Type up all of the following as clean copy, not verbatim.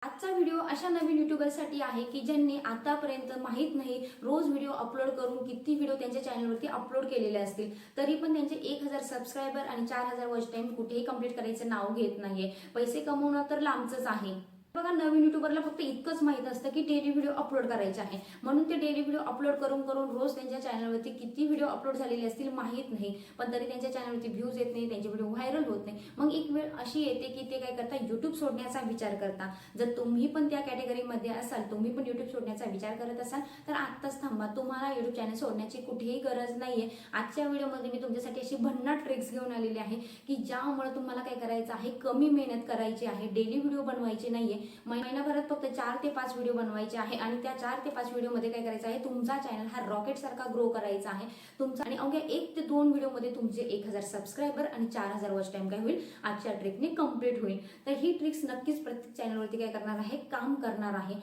आजचा व्हिडिओ अशा नवीन युट्यूबरसाठी आहे की ज्यांनी आतापर्यंत माहीत नाही रोज व्हिडिओ अपलोड करून किती व्हिडिओ त्यांच्या चॅनलवरती अपलोड केलेले असतील, तरी पण त्यांचे 1000 सबस्क्रायबर आणि 4000 वॉच टाइम कुठेही कंप्लीट करायचं नाव घेत नाहीये. पैसे कमवणं तर लांबचंच आहे. बघा, नवीन युट्यूबरला फक्त इतकंच माहित असतं की डेली व्हिडिओ अपलोड करायचे आहे, म्हणून ते डेली व्हिडिओ अपलोड करून करून रोज त्यांच्या चॅनलवरती किती व्हिडिओ अपलोड झालेले असतील माहीत नाही, पण तरी त्यांच्या चॅनलवरती व्ह्यूज येत नाही, त्यांचे व्हिडिओ व्हायरल होत नाही. मग एक वेळ अशी येते की ते काय करता, युट्यूब सोडण्याचा विचार करता. जर तुम्ही पण त्या कॅटेगरीमध्ये असाल, तुम्ही पण युट्यूब सोडण्याचा विचार करत असाल, तर आत्ताच थांबा. तुम्हाला युट्यूब चॅनल सोडण्याची कुठेही गरज नाहीये. आजच्या व्हिडिओमध्ये मी तुमच्यासाठी अशी भन्नाट ट्रिक्स घेऊन आलेली आहे की ज्यामुळे तुम्हाला काय करायचं आहे, कमी मेहनत करायची आहे, डेली व्हिडिओ बनवायचे नाहीये. महिनाभरात फक्त 4 ते 5 व्हिडिओ बनवायचे आहे आणि त्या 4 ते 5 व्हिडिओमध्ये काय करायचं आहे, तुमचा चॅनल हा रॉकेट सारखा ग्रो करायचा आहे तुमचा. आणि अवघ्या 1 ते 2 व्हिडिओमध्ये तुमचे 1000 सबस्क्रायबर आणि 4000 वॉच टाइम काय होईल, आजच्या ट्रिकने कंप्लीट होईल. तर ही ट्रिक्स नक्कीच प्रत्येक चॅनलवरती काय करणार आहे, काम करणार आहे.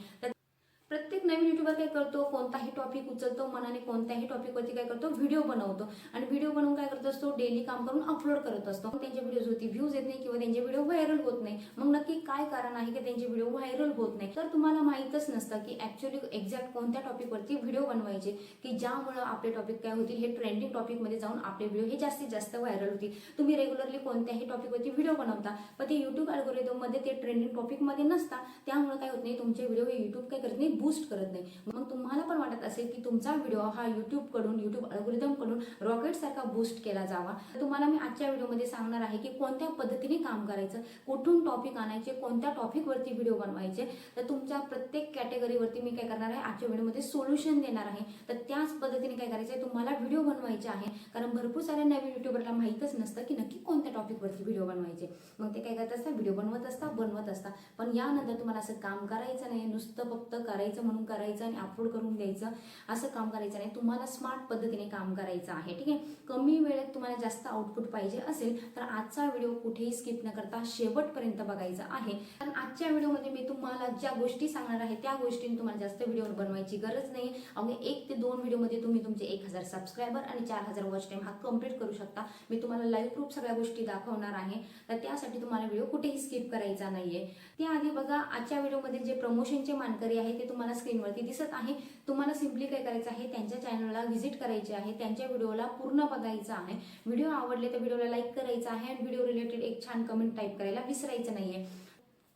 प्रत्येक नवीन युट्यूबर काय करतो, कोणताही टॉपिक उचलतो, मनाने कोणत्याही टॉपिकवरती काय करतो, व्हिडिओ बनवतो आणि व्हिडिओ बनवून काय करत असतो, डेली काम करून अपलोड करत असतो. मग त्यांच्या व्हिडिओवरती व्ह्यूज येत नाही किंवा त्यांचे व्हिडिओ व्हायरल होत नाही. मग नक्की काय कारण आहे की त्यांचे व्हिडिओ व्हायरल होत नाही? तर तुम्हाला माहीतच नसतं की ऍक्च्युअली एक्झॅक्ट कोणत्या टॉपिकवरती व्हिडिओ बनवायचे की ज्यामुळे आपले टॉपिक काय होतील, हे ट्रेंडिंग टॉपिकमध्ये जाऊन आपले व्हिडिओ हे जास्तीत जास्त व्हायरल होतील. तुम्ही रेग्युलरली कोणत्याही टॉपिकवरती व्हिडिओ बनवता, पण ते युट्यूब अल्गोरिदममध्ये ते ट्रेंडिंग टॉपिकमध्ये नसता, त्यामुळे काय होत नाही, तुमचे व्हिडिओ हे युट्यूब काय करत नाही, बूस्ट करत नाही. मग तुम्हाला पण वाटत असेल की तुमचा व्हिडिओ हा युट्यूब अल्गोरिदम कडून रॉकेट सारखा बूस्ट केला जावा, तर तुम्हाला मी आजच्या व्हिडिओमध्ये सांगणार आहे की कोणत्या पद्धतीने काम करायचं, कुठून टॉपिक आणायचे, कोणत्या टॉपिकवरती व्हिडिओ बनवायचे. तर तुमच्या प्रत्येक कॅटेगरीवरती मी काय करणार आहे, आजच्या व्हिडिओमध्ये सोल्युशन देणार आहे. तर त्याच पद्धतीने काय करायचं आहे, तुम्हाला व्हिडिओ बनवायचे आहे. कारण भरपूर साऱ्या नवीन युट्यूबरला माहीतच नसतं की नक्की कोणत्या टॉपिकवरती व्हिडिओ बनवायचे. मग ते काय करत असतात, व्हिडिओ बनवत असतात. पण यानंतर तुम्हाला असं काम करायचं नाही, नुसतं फक्त करायचं म्हणून करायचं आणि अपलोड करून द्यायचं, असं काम करायचं नाही. तुम्हाला स्मार्ट पद्धतीने काम करायचं आहे. ठीक आहे. कमी वेळेत तुम्हाला जास्त आउटपुट पाहिजे असेल तर आजचा व्हिडिओ कुठेही स्किप न करता शेवटपर्यंत बघायचा आहे. कारण आजच्या व्हिडिओमध्ये मी तुम्हाला ज्या गोष्टी सांगणार आहे त्या गोष्टींनी तुम्हाला जास्त व्हिडिओ बनवायची गरज नाही. अवघ्या 1 ते 2 व्हिडिओमध्ये तुम्ही तुमचे 1000 सबस्क्रायबर आणि 4000 वॉच टाइम हा कंप्लीट करू शकता. मी तुम्हाला लाईव्ह प्रूफ सगळ्या गोष्टी दाखवणार आहे. तर त्यासाठी तुम्हाला व्हिडिओ कुठेही स्किप करायचा नाहीये. त्याआधी बघा, आजच्या व्हिडिओमध्ये जे प्रमोशनचे मानकरी आहे ते तुम्हाला स्क्रीनवरती दिसत आहे. तुम्हाला सिम्पली काय करायचं आहे, त्यांच्या चॅनलला व्हिजिट करायचे आहे, त्यांच्या व्हिडिओला पूर्ण बघायचं आहे. व्हिडिओ आवडले तर व्हिडिओला लाईक करायचं आहे आणि व्हिडिओ रिलेटेड एक छान कमेंट टाईप करायला विसरायचं नाहीये.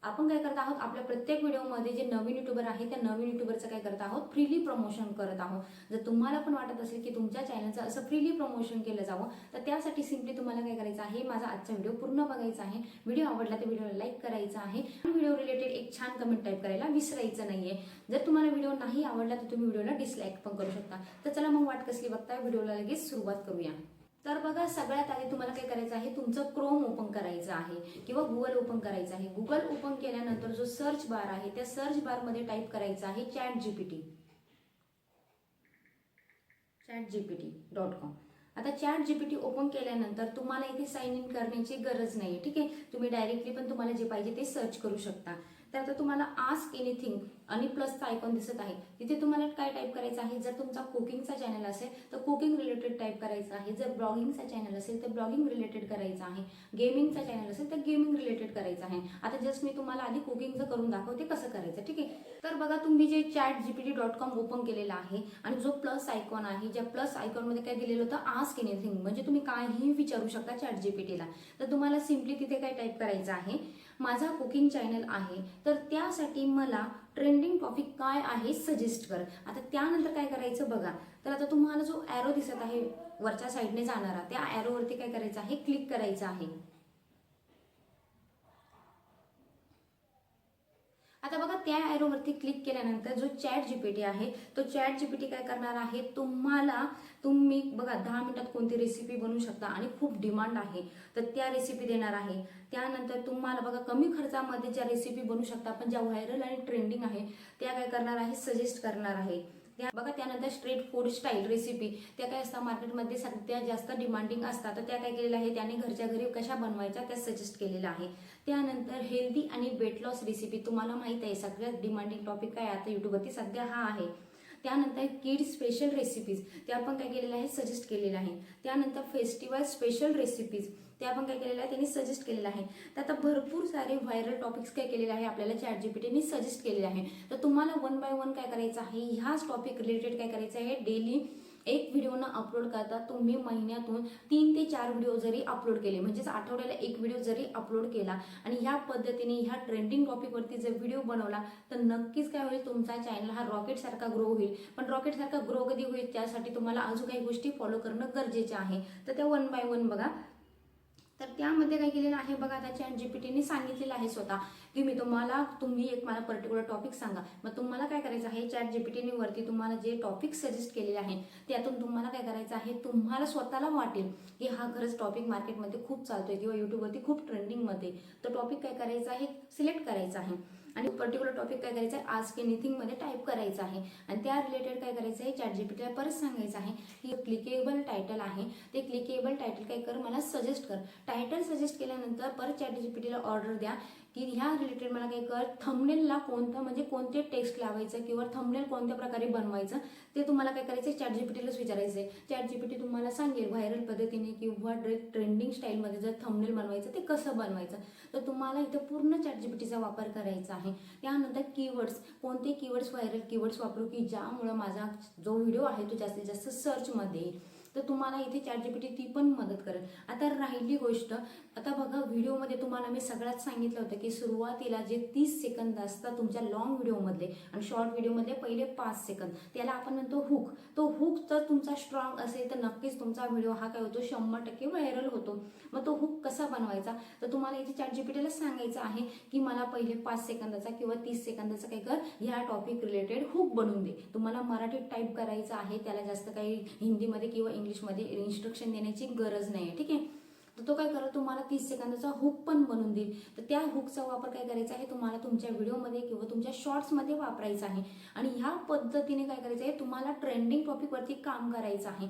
आपण काय करत आहोत, आपल्या प्रत्येक व्हिडिओमध्ये जे नवीन युट्यूबर आहे त्या नवीन युट्यूबरचं काय करत आहोत, फ्रीली प्रमोशन करत आहोत. जर तुम्हाला पण वाटत असेल की तुमच्या चॅनलचं असं फ्रीली प्रमोशन केलं जावं, तर त्यासाठी सिम्पली तुम्हाला काय करायचं आहे, माझा आजचा व्हिडिओ पूर्ण बघायचा आहे. व्हिडिओ आवडला तर व्हिडिओला लाईक करायचा आहे आणि व्हिडिओ रिलेटेड एक छान कमेंट टाईप करायला विसरायचं नाहीये. जर तुम्हाला व्हिडिओ नाही आवडला तर तुम्ही व्हिडिओला डिसलाईक पण करू शकता. तर चला मग वाट कसली बघताय, व्हिडिओला लगेच सुरुवात करूया. तर बघा, सगळ्यात आधी तुम्हाला काय करायचं आहे, तुमचं क्रोम ओपन करायचं आहे किंवा गुगल ओपन करायचं आहे. गुगल ओपन केल्यानंतर जो सर्च बार आहे त्या सर्च बार मध्ये टाईप करायचं आहे chatgpt.com. आता ChatGPT ओपन केल्यानंतर तुम्हाला इथे साइन इन करण्याची गरज नाही. ठीक आहे. तुम्ही डायरेक्टली पण तुम्हाला जे पाहिजे ते सर्च करू शकता. तर आता तुम्हाला आस्क एनिथिंग आणि प्लसचा आयकॉन दिसत आहे, तिथे तुम्हाला काय टाईप करायचं आहे. जर तुमचा कुकिंगचा चॅनल असेल तर कुकिंग रिलेटेड टाईप करायचं आहे. जर ब्लॉगिंगचा चॅनल असेल तर ब्लॉगिंग रिलेटेड करायचं आहे. गेमिंगचा चॅनल असेल तर गेमिंग रिलेटेड करायचं आहे. आता जस्ट मी तुम्हाला आधी कुकिंगचं करून दाखवते कसं करायचं. ठीक आहे. तर बघा, तुम्ही जे chatgpt.com ओपन केलेलं आहे आणि जो प्लस आयकॉन आहे, ज्या प्लस आयकॉन मध्ये काय दिलेलं होतं, आस्क एनिथिंग, म्हणजे तुम्ही काहीही विचारू शकता ChatGPTला. तर तुम्हाला सिम्पली तिथे काय टाईप करायचं आहे, माझा कुकिंग चॅनल आहे तर त्यासाठी मला ट्रेंडिंग टॉपिक काय आहे सजेस्ट कर. आता त्यानंतर काय करायचं बघा, तर आता तुम्हाला जो ॲरो दिसत आहे वरच्या साईडने जाणारा, त्या ॲरोवरती काय करायचं आहे, क्लिक करायचं आहे. आता बघा, त्या ॲरोवरती क्लिक केल्यानंतर जो ChatGPT आहे तो ChatGPT काय करणार आहे, तुम्ही बघा 10 मिनिटात कोणती रेसिपी बनवू शकता आणि खूप डिमांड आहे तर त्या रेसिपी देणार आहे. त्यानंतर तुम्हाला बघा, कमी खर्चामध्ये ज्या रेसिपी बनवू शकता पण ज्या व्हायरल आणि ट्रेंडिंग आहे त्या काय करणार आहे, सजेस्ट करणार आहे. बघा, त्यानंतर स्ट्रीट फूड स्टाईल रेसिपी, त्या काय असतात मार्केटमध्ये सध्या जास्त डिमांडिंग असतात, तर त्या काय केलेल्या आहे, त्याने घरच्या घरी कशा बनवायच्या त्या सजेस्ट केलेलं आहे. त्यानंतर हेल्दी आणि वेट लॉस रेसिपी, तुम्हाला माहित आहे सगळ्यात डिमांडिंग टॉपिक काय आता युट्यूबवरती सध्या हा आहे. त्यानंतर किड्स स्पेशल रेसिपीज ते आपण काय केलेलं आहे, सजेस्ट केलेलं आहे. त्यानंतर फेस्टिवल स्पेशल रेसिपीज ते आपण काय केलेलं आहे, त्यांनी सजेस्ट केलेलं आहे. तर आता भरपूर सारे व्हायरल टॉपिक्स काय केलेले आहे, आपल्याला ChatGPTने सजेस्ट केलेले आहे. तर तुम्हाला वन बाय वन काय करायचं आहे, ह्याच टॉपिक रिलेटेड काय करायचं आहे, डेली एक व्हिडिओ न अपलोड करता तुम्ही महिन्यातून 3 ते 4 व्हिडिओ जरी अपलोड केले, म्हणजेच आठवड्याला एक व्हिडिओ जरी अपलोड केला आणि ह्या पद्धतीने ह्या ट्रेंडिंग टॉपिकवरती जर व्हिडिओ बनवला तर नक्कीच काय होईल, तुमचा चॅनल हा रॉकेट सारखा ग्रो होईल. पण रॉकेट सारखा ग्रो कधी होईल, त्यासाठी तुम्हाला अजून काही गोष्टी फॉलो करणं गरजेचे आहे. तर त्या वन बाय वन बघा. तर त्यामध्ये काय केलेलं आहे बघा, आता ChatGPTने सांगितलेलं आहे स्वतः की तुम्ही एक मला पर्टिक्युलर टॉपिक सांगा. मग तुम्हाला काय करायचं आहे, ChatGPTने वरती तुम्हाला जे टॉपिक सजेस्ट केलेले आहे त्यातून तुम्हाला काय करायचं आहे, तुम्हाला स्वतःला वाटेल की हा खरंच टॉपिक मार्केटमध्ये खूप चालतोय किंवा युट्यूबवरती खूप ट्रेंडिंगमध्ये, तो टॉपिक काय करायचा आहे, सिलेक्ट करायचा आहे आणि पर्टिक्युलर टॉपिक काय करायचं आहे, आस्क एनिथिंगमध्ये टाईप करायचं आहे आणि त्या रिलेटेड काय करायचं आहे, ChatGPTला परत सांगायचं आहे की क्लिकेबल टायटल आहे, ते क्लिकेबल टायटल काय कर, मला सजेस्ट कर. टायटल सजेस्ट केल्यानंतर परत ChatGPTला ऑर्डर द्या की ह्या रिलेटेड मला काय कर, थंबनेलला कोणतं म्हणजे कोणते टेक्स्ट लावायचं किंवा थंबनेल कोणत्या प्रकारे बनवायचं ते तुम्हाला काय करायचं, ChatGPTलाच विचारायचं आहे. ChatGPT तुम्हाला सांगेल व्हायरल पद्धतीने किंवा ट्रेंडिंग स्टाईलमध्ये जर थंबनेल बनवायचं ते कसं बनवायचं. तर तुम्हाला इथं पूर्ण ChatGPTचा वापर करायचा आहे. त्यानंतर कीवर्ड्स, कोणते कीवर्ड्स, व्हायरल कीवर्ड्स वापरू की ज्यामुळे माझा जो व्हिडिओ आहे तो जास्तीत जास्त सर्चमध्ये येईल. तर तुम्हाला इथे ChatGPT ती पण मदत करेल. आता राहिली गोष्ट, आता बघा व्हिडिओमध्ये तुम्हाला मी सगळ्यात सांगितलं होतं की सुरुवातीला जे 30 सेकंद असतात तुमच्या लॉंग व्हिडिओमधले आणि शॉर्ट व्हिडिओमधले पहिले 5 सेकंद, त्याला आपण म्हणतो हुक. तो हुक जर तुमचा स्ट्रॉंग असेल तर नक्कीच तुमचा व्हिडिओ हा काय होतो, 100% व्हायरल होतो. मग तो हुक कसा बनवायचा, तर तुम्हाला इथे ChatGPTला सांगायचं आहे की मला पहिले 5 सेकंदाचा किंवा 30 सेकंदाचा काय कर, ह्या टॉपिक रिलेटेड हुक बनवून दे. तुम्हाला मराठीत टाईप करायचं आहे, त्याला जास्त काही हिंदीमध्ये किंवा इंग्लिशमध्ये इन्स्ट्रक्शन देण्याची गरज नाही आहे. ठीक आहे. तर तो काय करेल, तुम्हाला 30 सेकंदाचा हुक पण बनवून देईल. तर त्या हुकचा वापर काय करायचा आहे, तुम्हाला तुमच्या व्हिडिओमध्ये किंवा तुमच्या शॉर्ट्समध्ये वापरायचा आहे आणि ह्या पद्धतीने काय करायचं आहे, तुम्हाला ट्रेंडिंग टॉपिकवरती काम करायचं आहे.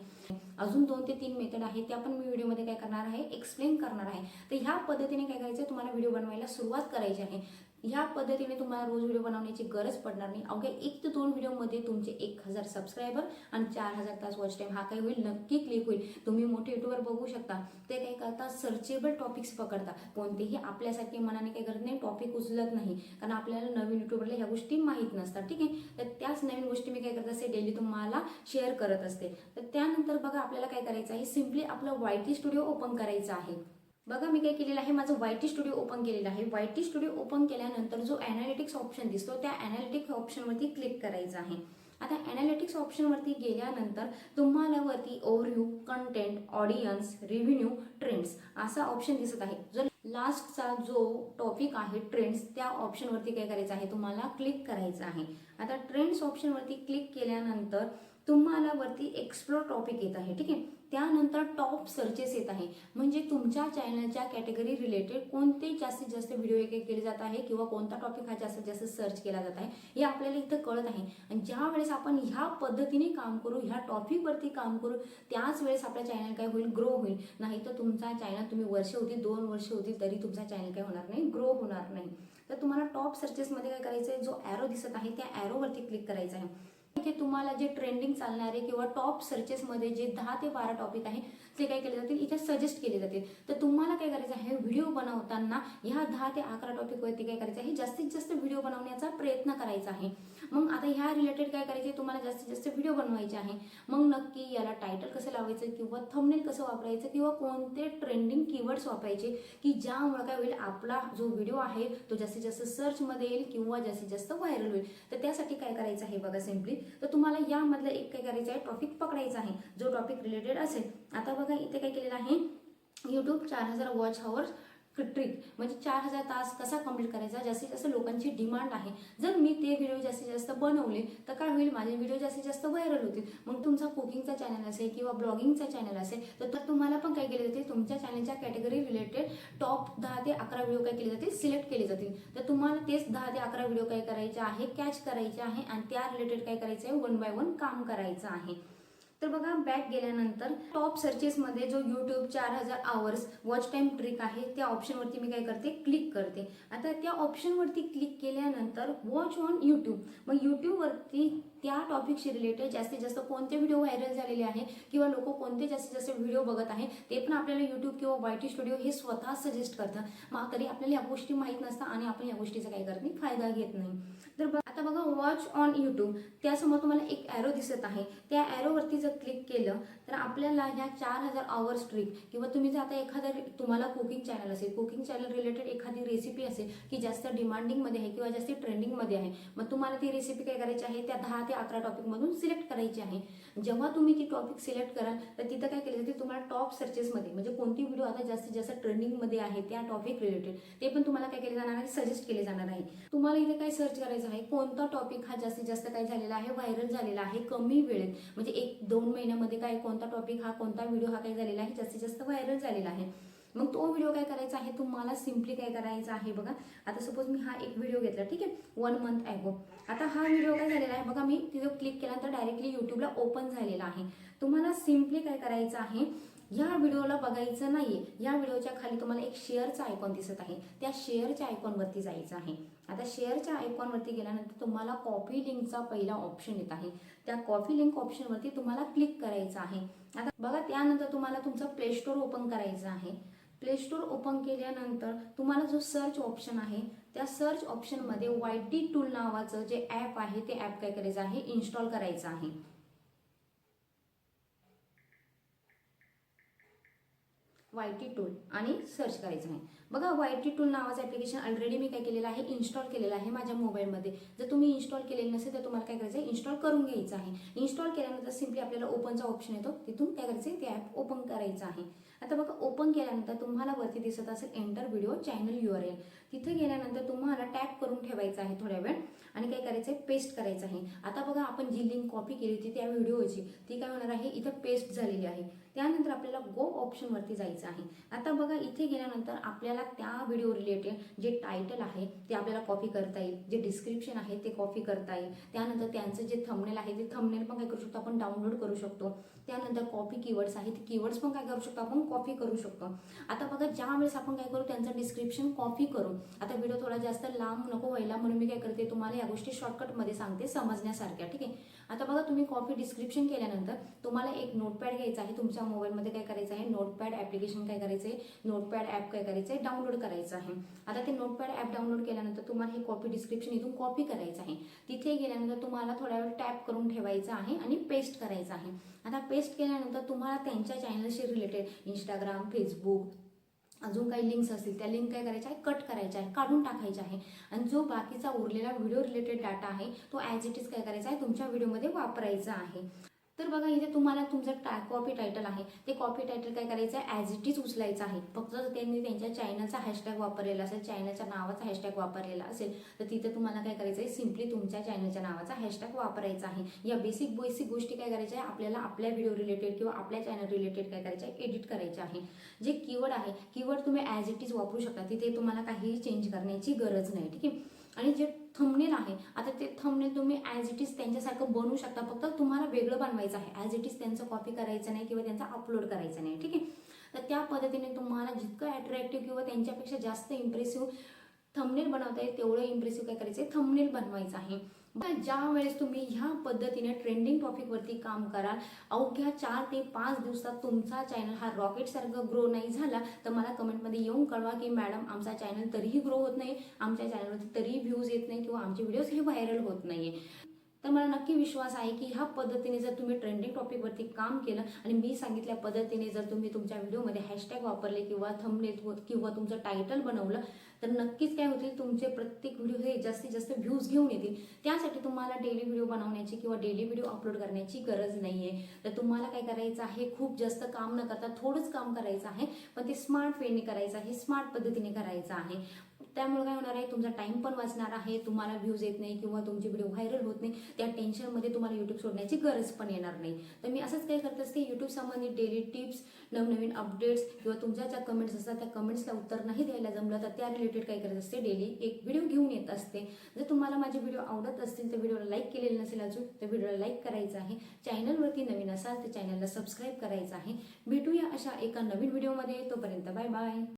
अजून 2 ते 3 मेथड आहे, त्या पण मी व्हिडिओमध्ये काय करणार आहे, एक्सप्लेन करणार आहे. तर ह्या पद्धतीने काय करायचं आहे, तुम्हाला व्हिडिओ बनवायला सुरुवात करायची आहे. ह्या पद्धतीने तुम्हाला रोज व्हिडिओ बनवण्याची गरज पडणार नाही. अवघ्या 1 ते 2 व्हिडिओमध्ये तुमचे 1000 सबस्क्रायबर आणि 4000 तास वॉच टाइम हा काय होईल, नक्की क्लिक होईल. तुम्ही मोठे युट्यूबर बघू शकता, ते काय करतात, सर्चेबल टॉपिक्स पकडतात. कोणतेही आपल्यासारखे मनाने काय करत नाही, टॉपिक उचलत नाही, कारण आपल्याला नवीन युट्यूबरला ह्या गोष्टी माहीत नसतात. ठीक आहे. तर त्याच नवीन गोष्टी मी काय करत असते, डेली तुम्हाला शेअर करत असते. तर त्यानंतर बघा आपल्याला काय करायचं आहे, सिम्पली आपलं YT स्टुडिओ ओपन करायचं आहे. बघा मी काय केलेलं आहे, माझं YT स्टुडिओ ओपन केलेलं आहे. YT स्टुडिओ ओपन केल्यानंतर जो ॲनालिटिक्स ऑप्शन दिसतो त्या ॲनालिटिक्स ऑप्शनवरती क्लिक करायचं आहे. आता ॲनालिटिक्स ऑप्शनवरती गेल्यानंतर तुम्हाला वरती overview, content, audience, revenue, trends असा ऑप्शन दिसत आहे. जर लास्टचा जो टॉपिक आहे ट्रेंड्स, त्या ऑप्शनवरती काय करायचं आहे, तुम्हाला क्लिक करायचं आहे. आता ट्रेंड्स ऑप्शनवरती क्लिक केल्यानंतर तुम्हाला वरती एक्सप्लोर टॉपिक येत आहे. ठीक आहे. त्यानंतर टॉप सर्चेस येत आहे, म्हणजे तुमच्या चॅनलच्या कॅटेगरी रिलेटेड कोणते जास्तीत जास्त व्हिडिओ एक केले जात आहे किंवा कोणता टॉपिक हा जास्तीत जास्त सर्च केला जात आहे हे आपल्याला इथं कळत आहे. आणि ज्या वेळेस आपण ह्या पद्धतीने काम करू, ह्या टॉपिकवरती काम करू, त्याच वेळेस आपला चॅनल काय होईल, ग्रो होईल. नाही तर तुमचा चॅनल तुम्ही वर्ष होतील, 2 वर्ष होतील तरी तुमचा चॅनल काय होणार नाही, ग्रो होणार नाही. तर तुम्हाला टॉप सर्चेसमध्ये काय करायचं आहे, जो ॲरो दिसत आहे त्या ॲरोवरती क्लिक करायचं आहे. इथे तुम्हाला जे ट्रेंडिंग चालणारे किंवा टॉप सर्चेसमध्ये जे 10 ते 12 टॉपिक आहे ते काय केले जातील, इथे सजेस्ट केले जातील. तर तुम्हाला काय करायचं आहे, व्हिडिओ बनवताना ह्या 10 ते 11 टॉपिकवरती काय करायचं आहे, जास्तीत जास्त व्हिडिओ बनवण्याचा प्रयत्न करायचा आहे. मग आता ह्या रिलेटेड काय करायचे, तुम्हाला जास्तीत जास्त व्हिडिओ बनवायचे आहे. मग नक्की याला टायटल कसं लावायचं किंवा थंबनेल कसं वापरायचं किंवा कोणते ट्रेंडिंग कीवर्ड्स वापरायचे की ज्यामुळे काय होईल, आपला जो व्हिडिओ आहे तो जास्तीत जास्त सर्चमध्ये येईल किंवा जास्तीत जास्त व्हायरल होईल. तर त्यासाठी काय करायचं आहे बघा, सिम्पली तर तुम्हाला यामधलं एक काय करायचं आहे, टॉपिक पकडायचा आहे जो टॉपिक रिलेटेड असेल. आता बघा इथे काय केलेलं आहे, यूट्यूब 4000 वॉच हॉवर ट्रिक, म्हणजे 4000 तास कसा कंप्लीट करायचा, जास्तीत जास्त लोकांची डिमांड आहे. जर मी ते व्हिडिओ जास्तीत जास्त बनवले तर काय होईल, माझे व्हिडिओ जास्तीत जास्त व्हायरल होतील. मग तुमचा कुकिंगचा चॅनल असेल किंवा ब्लॉगिंगचा चॅनल असेल तर तुम्हाला पण काय केले जाते, तुमच्या चॅनलच्या कॅटेगरी रिलेटेड टॉप 10 ते 11 व्हिडिओ काय केले जातील, सिलेक्ट केले जातील. तर तुम्हाला तेच 10 ते 11 व्हिडिओ काय करायचे आहे, कॅच करायचे आहे आणि त्या रिलेटेड काय करायचं आहे, 1 बाय 1 काम करायचं आहे. तर बघा बॅक गेल्यानंतर टॉप सर्चेसमध्ये जो YouTube 4000 hours watch time trick आहे त्या ऑप्शनवरती मी काय करते, क्लिक करते. आता त्या ऑप्शनवरती क्लिक केल्यानंतर वॉच ऑन यूट्यूब, मग यूट्यूबवरती त्या टॉपिकशी रिलेटेड जास्तीत जास्त कोणते व्हिडिओ व्हायरल झालेले आहे किंवा लोक कोणते जास्तीत जास्त व्हिडिओ बघत आहे ते पण आपल्याला यूट्यूब किंवा YT स्टुडिओ हे स्वतः सजेस्ट करतं. मग तरी आपल्याला या गोष्टी माहीत नसतात आणि आपण या गोष्टीचा काय करत नाही, फायदा घेत नाही. तर आता बघा वॉच ऑन यूट्यूब, त्यासमोर तुम्हाला एक ॲरो दिसत आहे. त्या ॲरोवरती जर क्लिक केलं तर आपल्याला ह्या 4000 आवर्स ट्रिक किंवा तुम्ही जर आता एखादा तुम्हाला कुकिंग चॅनल असेल, कुकिंग चॅनल रिलेटेड एखादी रेसिपी असेल की जास्त डिमांडिंगमध्ये आहे किंवा जास्त ट्रेंडिंगमध्ये आहे, मग तुम्हाला ती रेसिपी काय करायची आहे, त्या 10 ते 11 टॉपिकमधून सिलेक्ट करायची आहे. जेव्हा तुम्ही ती टॉपिक सिलेक्ट कराल तर तिथं काय केलं जाते, तुम्हाला टॉप सर्चेसमध्ये म्हणजे कोणती व्हिडिओ आता जास्तीत जास्त ट्रेंडिंगमध्ये आहे त्या टॉपिक रिलेटेड ते पण तुम्हाला काय केले जाणार आहे, सजेस्ट केले जाणार आहे. तुम्हाला इथे काय सर्च करायचं आहे, कोणता टॉपिक हा जास्तीत जास्त काय झालेला आहे, व्हायरल झालेला आहे कमी वेळेत, म्हणजे 1-2 महिन्यामध्ये काय कोणता टॉपिक हा कोणता व्हिडिओ हा काय झालेला आहे, जास्तीत जास्त व्हायरल झालेला आहे. मग तो व्हिडिओ काय करायचा आहे, तुम्हाला सिम्पली काय करायचा आहे बघा. आता सपोज मी हा एक व्हिडिओ घेतला, ठीक आहे, 1 मंथ ॲगो. आता हा व्हिडिओ काय झालेला आहे बघा, मी तिथं क्लिक केल्यानंतर डायरेक्टली यूट्यूबला ओपन झालेला आहे. तुम्हाला सिम्पली काय करायचं आहे, या व्हिडिओला बघायचं नाहीये, या व्हिडिओच्या खाली तुम्हाला एक शेअरचा आयकॉन दिसत आहे, त्या शेअरच्या आयकॉनवरती जायचं आहे. आता शेअरच्या आयकॉनवरती गेल्यानंतर तुम्हाला कॉपी लिंकचा पहिला ऑप्शन येत आहे, त्या कॉपी लिंक ऑप्शनवरती तुम्हाला क्लिक करायचं आहे. आता बघा त्यानंतर तुम्हाला तुमचं प्ले स्टोअर ओपन करायचं आहे. प्ले स्टोअर ओपन केल्यानंतर तुम्हाला जो सर्च ऑप्शन आहे त्या सर्च ऑप्शनमध्ये YT टूल नावाचं जे ॲप आहे ते ॲप काय करायचं आहे, इन्स्टॉल करायचं आहे. YT टूल आणि सर्च करायचं आहे. बघा YT टूल नावाचं ॲप्लिकेशन ऑलरेडी मी काय केलेलं आहे, इन्स्टॉल केलेलं आहे माझ्या मोबाईलमध्ये. जर तुम्ही इन्स्टॉल केलेलं नसेल तर तुम्हाला काय करायचं आहे, इन्स्टॉल करून घ्यायचं आहे. इन्स्टॉल केल्यानंतर सिम्पली आपल्याला ओपनचा ऑप्शन येतो, तिथून काय करायचं आहे, ते ॲप ओपन करायचं आहे. आता बघा ओपन केल्यानंतर तुम्हाला वरती दिसत असेल एंटर व्हिडिओ चॅनल URL, तिथे गेल्यानंतर तुम्हाला टॅप करून ठेवायचं आहे थोड्या वेळ आणि काय करायचं आहे, पेस्ट करायचं आहे. आता बघा आपण जी लिंक कॉपी केली होती त्या व्हिडिओची ती काय होणार आहे, इथं पेस्ट झालेली आहे. त्यानंतर आपल्याला गो ऑप्शनवरती जायचं आहे. आता बघा इथे गेल्यानंतर आपल्याला त्या व्हिडिओ रिलेटेड जे टायटल आहे ते आपल्याला कॉपी करता येईल, जे डिस्क्रिप्शन आहे ते कॉपी करता येईल. त्यानंतर त्यांचं जे थंबनेल आहे ते थंबनेल पण काय करू शकतो, आपण डाउनलोड करू शकतो. त्यानंतर कॉपी कीवर्ड्स आहे ते कीवर्ड्स पण काय करू शकतो, आपण कॉपी करू शकतो. आता बघा ज्या वेळेस आपण काय करू, त्यांचं डिस्क्रिप्शन कॉपी करू. आता व्हिडिओ थोडा जास्त लांब नको व्हायला म्हणून मी काय करते, तुम्हाला या गोष्टी शॉर्टकटमध्ये सांगते समजण्यासारख्या, ठीक आहे. आता बघा तुम्ही कॉपी डिस्क्रिप्शन केल्यानंतर तुम्हाला एक नोटपॅड घ्यायचा आहे. तुमच्या मोबाईलमध्ये काय करायचं आहे, नोटपॅड ॲप्लिकेशन काय करायचं आहे, नोटपॅड ॲप काय करायचं आहे, डाउनलोड करायचं आहे. आता ते नोटपॅड ॲप डाउनलोड केल्यानंतर तुम्हाला हे कॉपी डिस्क्रिप्शन इथून कॉपी करायचं आहे. तिथे गेल्यानंतर तुम्हाला थोड्या वेळ टॅप करून ठेवायचं आहे आणि पेस्ट करायचं आहे. आता पेस्ट केल्यानंतर तुम्हाला त्यांच्या चॅनलशी रिलेटेड इंस्टाग्राम, फेसबुक अजून काही लिंक्स असतील त्या लिंक काय करायच्या आहे, कट करायच्या आहे, काढून टाकायच्या आहे. आणि जो बाकीचा उरलेला व्हिडिओ रिलेटेड डाटा आहे तो ॲज इट इज काय करायचा आहे, तुमच्या व्हिडिओमध्ये वापरायचा आहे. तर बघा इथे तुम्हाला तुमचं कॉपी टायटल आहे ते कॉपी टायटल काय करायचं आहे, ॲज इट इज उचलायचं आहे. फक्त जर त्यांनी त्यांच्या चॅनलचा हॅशटॅग वापरलेला असेल, चॅनलच्या नावाचा हॅशटॅग वापरलेला असेल तर तिथे तुम्हाला काय करायचं आहे, सिम्पली तुमच्या चॅनलच्या नावाचा हॅशटॅग वापरायचा आहे. या बेसिक गोष्टी काय करायच्या आहे, आपल्याला आपल्या व्हिडिओ रिलेटेड किंवा आपल्या चॅनल रिलेटेड काय करायचं आहे, एडिट करायचे आहे. जे कीवर्ड आहे कीवर्ड तुम्ही ॲज इट इज वापरू शकता, तिथे तुम्हाला काहीही चेंज करण्याची गरज नाही, ठीक आहे. आणि जे थंबनेल आहे आता ते थंबनेल तुम्ही ॲज इट इज त्यांच्यासारखं बनवू शकता, फक्त तुम्हाला वेगळं बनवायचं आहे. ॲज इट इज त्यांचं कॉपी करायचं नाही किंवा त्यांचा अपलोड करायचं नाही, ठीक आहे. तर त्या पद्धतीने तुम्हाला जितकं अट्रॅक्टिव्ह किंवा त्यांच्यापेक्षा जास्त इम्प्रेसिव्ह थंबनेल बनवता येईल तेवढं इम्प्रेसिव्ह काय करायचं आहे, थंबनेल बनवायचं आहे. ज्या वेळेस तुम्ही ह्या पद्धतीने ट्रेंडिंग टॉपिकवरती काम कराल, अवघ्या 4 ते 5 दिवसात तुमचा चॅनल हा रॉकेटसारखं ग्रो नाही झाला तर मला कमेंटमध्ये येऊन कळवा की मॅडम आमचा चॅनल तरीही ग्रो होत नाही, आमच्या चॅनलवरती तरीही व्ह्यूज येत नाही किंवा आमचे व्हिडिओज हे व्हायरल होत नाहीये. तर मला नक्की विश्वास आहे की ह्या पद्धतीने जर तुम्ही ट्रेंडिंग टॉपिकवरती काम केलं आणि मी सांगितल्या पद्धतीने जर तुम्ही तुमच्या व्हिडिओमध्ये हॅशटॅग वापरले किंवा थंबनेल किंवा तुमचं टायटल बनवलं तर नक्कीच काय होतील, तुमचे प्रत्येक व्हिडिओ हे जास्तीत जास्त व्ह्यूज घेऊन येतील. त्यासाठी तुम्हाला डेली व्हिडिओ बनवण्याची किंवा डेली व्हिडिओ अपलोड करण्याची गरज नाही आहे. तर तुम्हाला काय करायचं आहे, खूप जास्त काम न करता थोडंच काम करायचं आहे, पण ते स्मार्ट वेने करायचं आहे, स्मार्ट पद्धतीने करायचं आहे. त्यामुळे काय होणार आहे, तुमचा टाइम पण वाचणार आहे, तुम्हाला व्ह्यूज येत नाही किंवा तुमची व्हिडिओ व्हायरल होत नाही, त्या टेन्शनमध्ये तुम्हाला युट्यूब सोडण्याची गरज पण येणार नाही. तर मी असंच काय करत असते, युट्यूब संबंधित डेली टिप्स, नवनवीन अपडेट्स किंवा तुमच्या ज्या कमेंट्स असतात त्या कमेंट्सला उत्तर नाही द्यायला जमलं तर त्या रिलेटेड काय करत असते, डेली एक व्हिडिओ घेऊन येत असते. जर तुम्हाला माझे व्हिडिओ आवडत असतील तर व्हिडिओला लाईक केलेलं नसेल अजून तर व्हिडिओला लाईक करायचं आहे. चॅनलवरती नवीन असाल तर चॅनलला सबस्क्राईब करायचं आहे. भेटूया अशा एका नवीन व्हिडिओमध्ये. तोपर्यंत बाय बाय.